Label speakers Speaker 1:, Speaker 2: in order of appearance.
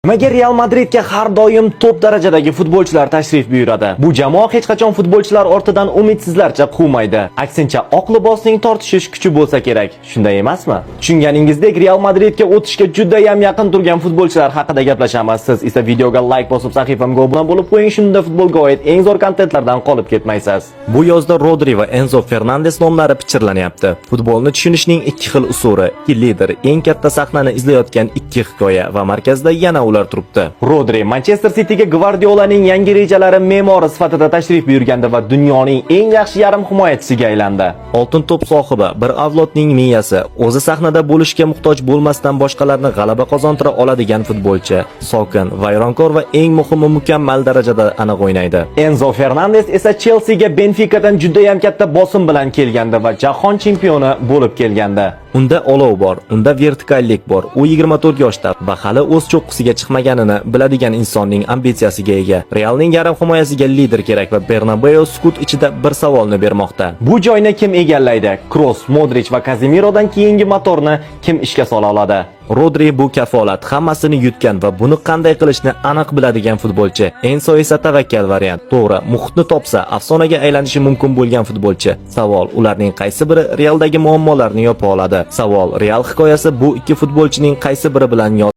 Speaker 1: Nimaga Real Madridga har doim top darajadagi futbolchilar tashrif buyuradi? Bu jamoa hech qachon futbolchilar ortidan umidsizlarcha quvmaydi. Aksincha, oq libosning tortishish kuchi bo'lsa kerak. Shunday emasmi? Tushunganingizdek, Real Madridga o'tishga juda ham yaqin turgan futbolchilar haqida gaplashamiz. Siz esa videoga like bosib, sahifamga obuna bo'lib qo'ying, shunda futbolga oid eng zo'r kontentlardan qolib ketmaysiz. Bu yozda Rodri va Enzo Fernandes nomlari pichirlanyapti. Futbolni tushunishning ikki xil usuli, ikki lider, eng katta sahnani izlayotgan ikki hikoya va markazda yana ular turibdi. Rodri Manchester Cityga Gvardiolaning yangi rejalari me'mori sifatida tashrif buyurganda va dunyoning eng yaxshi yarim himoyachisiga aylandi. Oltin to'p sohibi, bir avlodning miyasi, o'zi sahnada bo'lishga muhtoj bo'lmasdan boshqalarni g'alaba qozontira oladigan futbolchi, sokin, vayronkor va eng muhimi mukammal darajada aniq o'ynaydi. Enzo Fernandes esa Chelseaga Benficadan juda ham katta bosim bilan kelganda va jahon chempioni bo'lib kelganda. Unda olov bor, unda vertikallik bor. U 24 yoshda va hali o'z cho'qqisiga chiqmaganini biladigan insonning ambitsiyasiga ega. Realning yarim himoyasiga lider kerak va Bernabeu sukut ichida bir savolni bermoqda. Bu joyni kim egallaydi? Kroos, Modric va Casemirodan keyingi motorni kim ishga sola oladi? Rodri bu kafolat, hammasini yutgan va buni qanday qilishni aniq biladigan futbolchi. Enzo esa tavakkal variant. To'g'ri, muhitni topsa, afsonaga aylanishi mumkin bo'lgan futbolchi. Savol, ularning qaysi biri Realdagi muammolarni yopa oladi? Savol, Real hikoyasi bu ikki futbolchining qaysi biri bilan